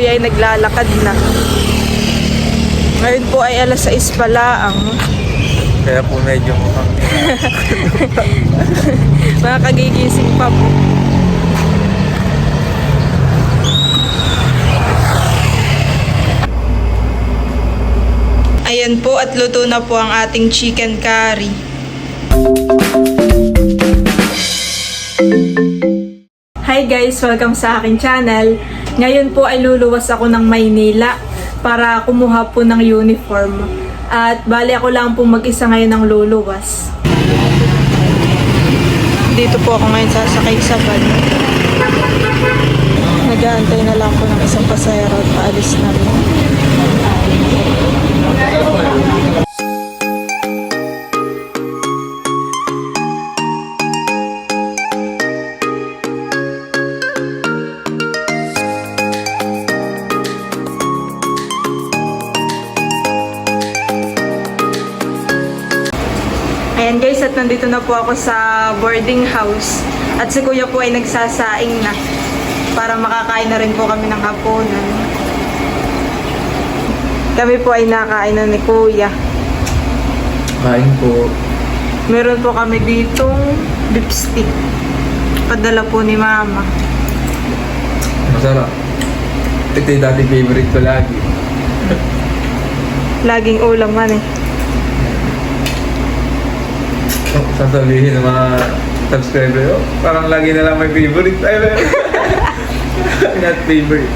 kuya ay naglalakad na. Ngayon po ay alas 6 pala ang Kaya po medyo mukhang mga kagigising pa po. Ayan po at luto na po ang ating chicken curry. Hi guys! Welcome sa aking channel. Ngayon po ay luluwas ako ng Maynila para kumuha po ng uniform. At bali ako lang po mag-isa ngayon ng luluwas. Dito po ako ngayon sasakay sa van. Nag-aantay na lang po ng isang pasahero at paalis na rin. Ayan guys, at nandito na po ako sa boarding house. At si kuya po ay nagsasaing na para makakain na rin po kami ng hapunan. Kami po ay nakain na ni kuya. kain po. Meron po kami ditong beef stick. Padala po ni mama. Masarap. Ito yung dati favorite ko lagi. Laging ulam man eh. Sasabihin ng mga subscriber, parang lagi na lang may favorite. Ay, not favorite.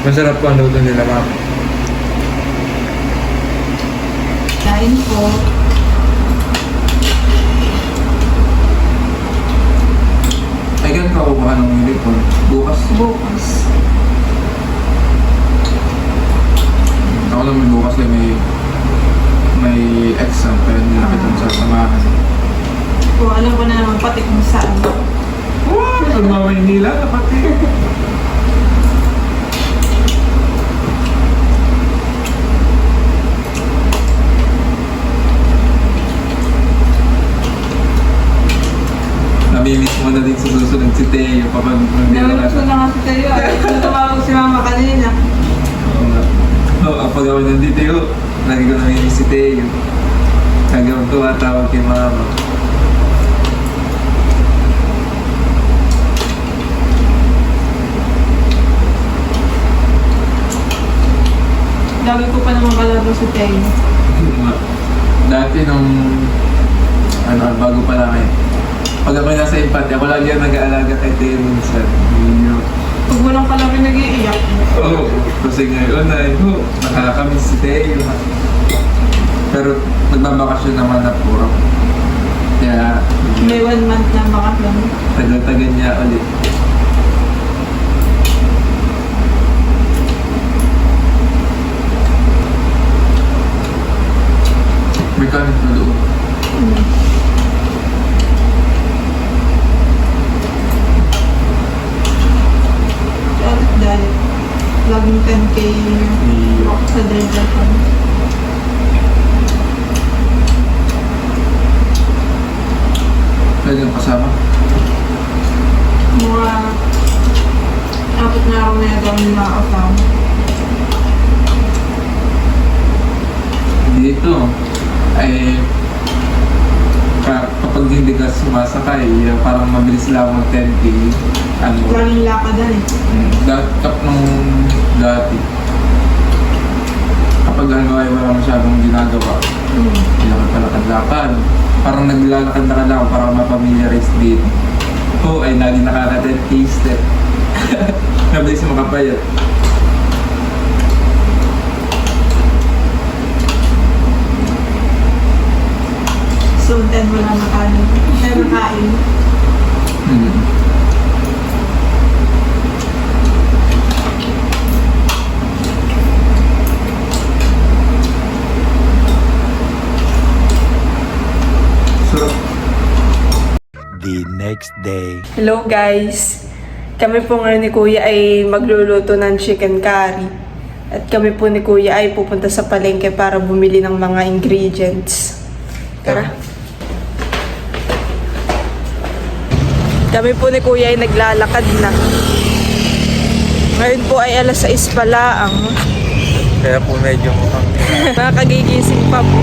Masarap po ang luto nila, ma'am. Kain po. Ay, ganun ka kukuha ng uniform. Bukas. Bukas. Ako lang may bukas lang may exam, kaya hindi na kitang sasamahan. Po, alam ko na naman pati kung saan. Wow! Ito mga Maynila, pati. Namimiss mo na din sa susunod si Teo kapag Namiss ko na nga si Tayo. Tumawag si mama kanina. Kapag ako nandito yun, lagi ko namimiss si Teo. Hanggang tumatawag kay mama. Dami ko pa naman kalaro si Tayo. Dati nung bago pa lang eh. Pag ako nasa impante, ako lagi ang nag-aalaga kay Teo minsan. Pag walang kalaro nag-iiyak. Oo, kasi ngayon ay nakakamiss si Teo. Pero nagbabakasyon naman na puro. Kaya May 1 month na bakasyon. tagal-tagal niya ulit. May kanin na doon. Dahil laging 10K walk sa driver ko. Pwede yung kasama. Mga apat na ako na ito ang nakakasama. Dito, ay kapag hindi ka sumasakay, parang mabilis lang mag 10K. Laging lakadan eh. Kap nung dati. Kapag ay wala masyadong ginagawa, hindi naman palakad-lakad. Parang naglalakad na ka lang para mapamiliarize dito. Ito ay lagi nakaka 10K step. Nabilis makapayat. So, 10 wala na kanin. Pero kain. Sarap. The next day. Hello guys! Kami po ngayon ni Kuya ay magluluto ng chicken curry. At kami po ni Kuya ay pupunta sa palengke para bumili ng mga ingredients. Tara! Kami po ni Kuya ay naglalakad na. Ngayon po ay alas 6 pala ang Kaya po medyo mukhang nakakagigising pa po.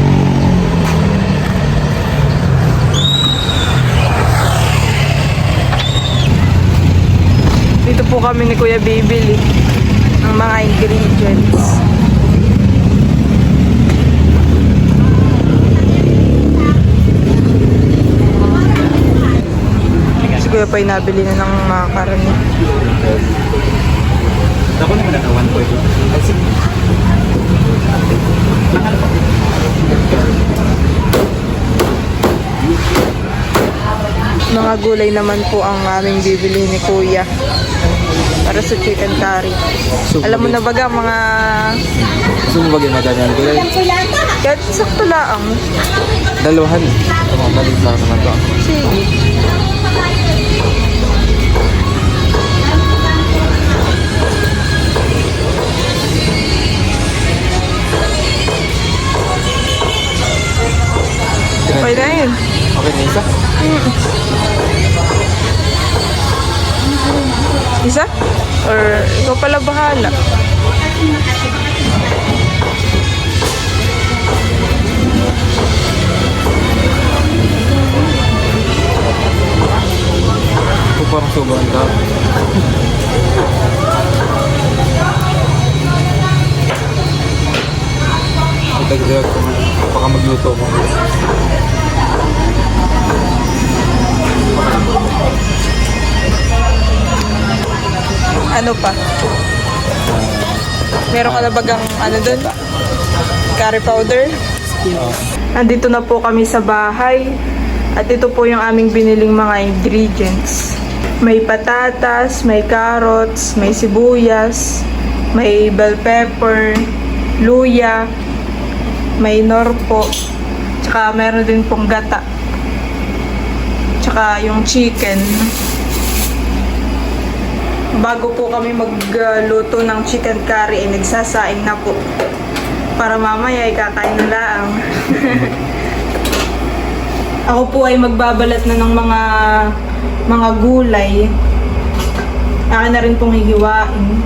Dito po kami ni Kuya bibili ng mga ingredients. Si Kuya pa nabili na ng mga karne. Ako naman na 140. Ay, sige. Mga gulay naman po ang aming bibili ni Kuya para sa chicken curry. Alam mo na baga mga Gusto mo ba ginagawa niyan? Gulay? kahit sakto lang. Dalawahan eh. Mga maliit lang naman to. Sige. Okay na yun. Okay na isa? Isa? Or ikaw pala bahala? Ito parang sobrang tao. Itagdag ko man. Baka magluto ko. Ano pa? Meron ka na bagang ano dun? Curry powder? Nandito na po kami sa bahay. At ito po yung aming biniling mga ingredients. May patatas, may carrots, may sibuyas, may bell pepper, luya, may norpo, tsaka meron din pong gata. Tsaka yung chicken. Bago po kami magluto ng chicken curry, nagsasaing na po. Para mamaya ay kakain na lang. Ako po ay magbabalat na ng mga gulay. Akin na rin pong hihiwain.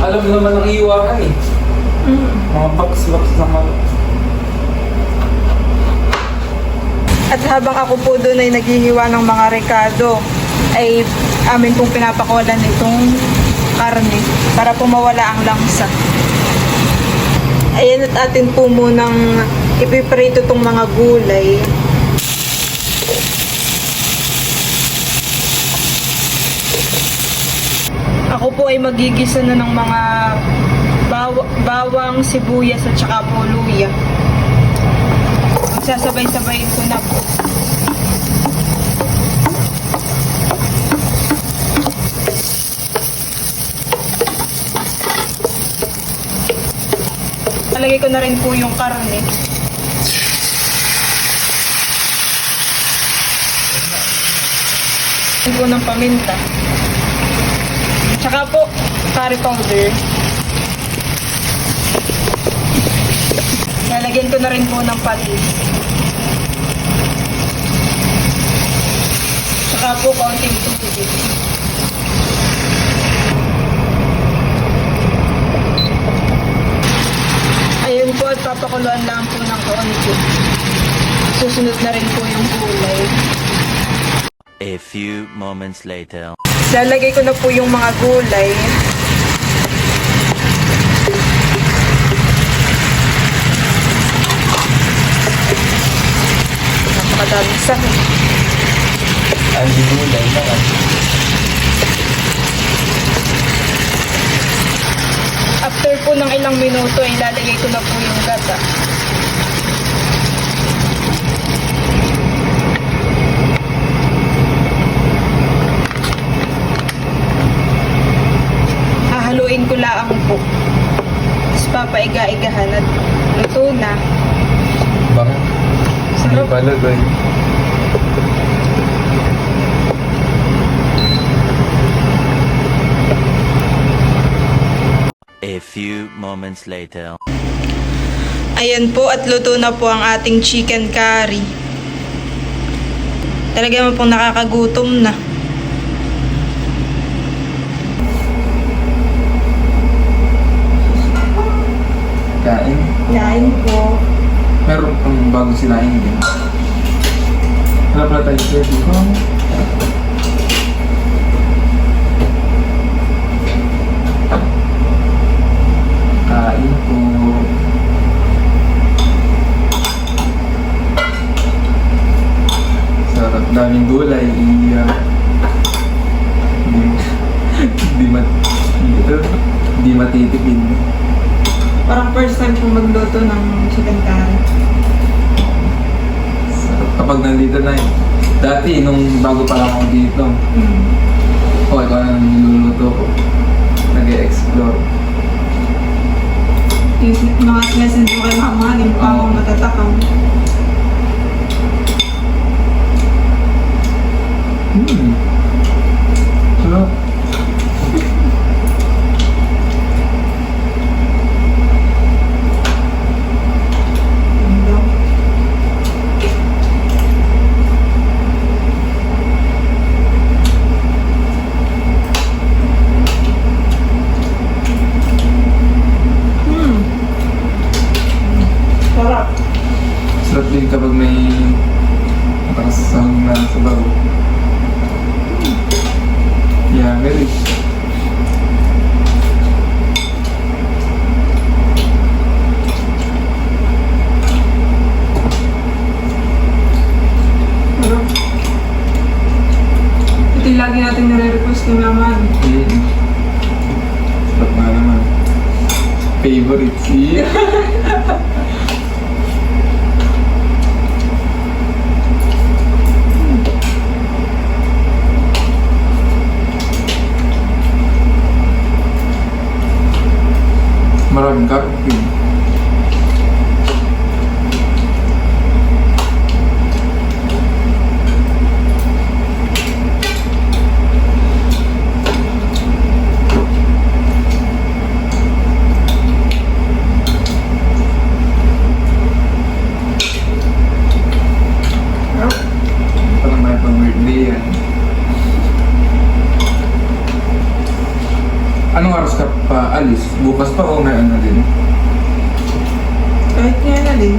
Alam mo naman ang iiwakan eh. Mga box naman. At habang ako po doon ay naghihiwa ng mga rekado, ay amin pong pinapakawalan itong karne para po mawala ang langsa. Ayan at atin po munang ipiprito itong mga gulay. Ako po ay magigisa na ng mga bawang, sibuyas at saka po luya. Sasabay-sabayin ko na po. Palagay ko na rin po yung karne. Lagyan po ng paminta. Tsaka po, curry powder. Lalagyan ko na rin po ng patis. Tsaka po, kaunting tubig. Ayun po, at papakuluan lang po ng kaunti. Susunod na rin po yung gulay. A few moments later. Lalagay ko na po yung mga gulay. Napakadaming sakit. Ang gulay naman. After po ng ilang minuto, ilalagay ko na po yung gata. Hahaluin ko lang po. Tapos papaiga-igahan at luto na. Bang? nilalagay. A few moments later. Ayan po at luto na po ang ating chicken curry. Talaga mo pong nakakagutom na. Kain. Kain po. Meron pang bagong sinain din. Wala pala tayo sir dito. Kain po. Sarap, daming gulay. Hindi matitipid. Parang first time kong magluto ng chicken curry. Sarap kapag nandito na eh. Dati, nung bago pa lang ako dito, ikaw na niluluto ko. Nag-e-explore. Yung mga message mo kay mama, hindi pa ako matatakam. Sarap. Sarap. Sarap din kapag may nakasahog na sabaw. Yeah, very. Sarap. Ito yung lagi natin nire-request ni mama. Sarap nga naman. Favorite siya. Maraming karot yun. Parang may pang-birthday yan. Anong oras ka pa alis? Bukas pa o may ano din? Kahit nga na din.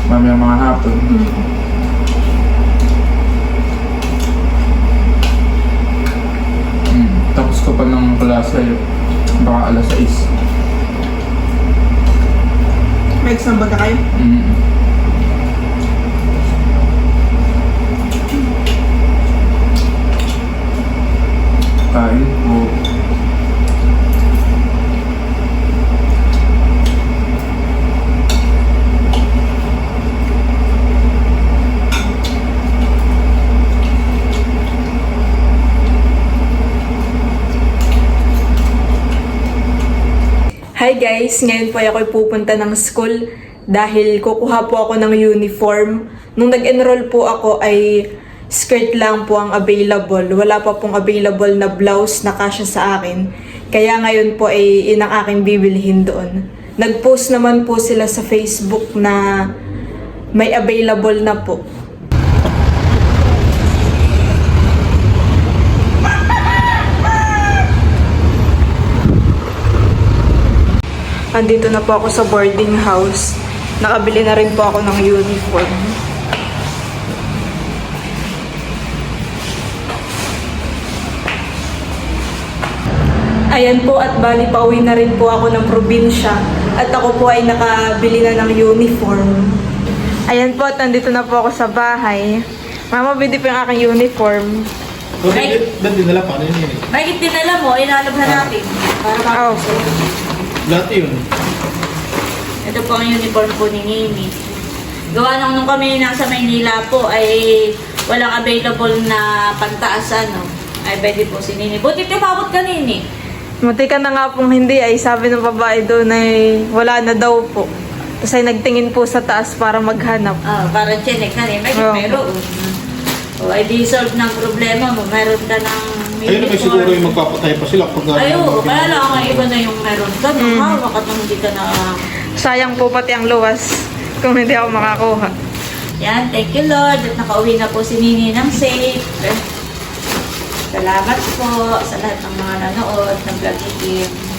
Mamaya mga hapon. Tapos ko pa ng klase, baka alas 6. May exam ba kayo? Kain po. Hi guys! Ngayon po ako'y pupunta ng school dahil kukuha po ako ng uniform. Nung nag-enroll po ako ay skirt lang po ang available. Wala pa pong available na blouse na kasya sa akin. Kaya ngayon po ay inang aking bibilhin doon. Nag-post naman po sila sa Facebook na may available na po. Andito na po ako sa boarding house. Nakabili na rin po ako ng uniform. Ayan po at bali pauwi na rin po ako ng probinsya. At ako po ay nakabili na ng uniform. Ayan po at nandito na po ako sa bahay. Mama, bili po yung aking uniform. Ba't dinala pa? Ano yun eh? Bakit dinala mo? Ilalabhan natin. Para Oh. Dati yun. Ito po ang uniform po ni Nini. Gawa nung kami nasa Maynila po ay walang available na pantaas ano. Ay pwede po si Nini. Buti tumabot ka Nini. Muti ka na nga pong hindi ay sabi ng babae doon ay wala na daw po. Tapos ay nagtingin po sa taas para maghanap. Para check ka rin. Bakit Oo. meron? O, ay di solve ng problema mo. Meron ka ng Ayun naman siguro yung magpapatay pa sila pag Ay, oo. Kaya lang ang iba na yung meron ka. Nung hawak at nung hindi ka na... Sayang po pati ang luwas kung hindi ako makakuha. Yan, thank you Lord. At nakauwi na po si Nini ng safe. Salamat po sa lahat ng mga nanood ng Vlog Ikim.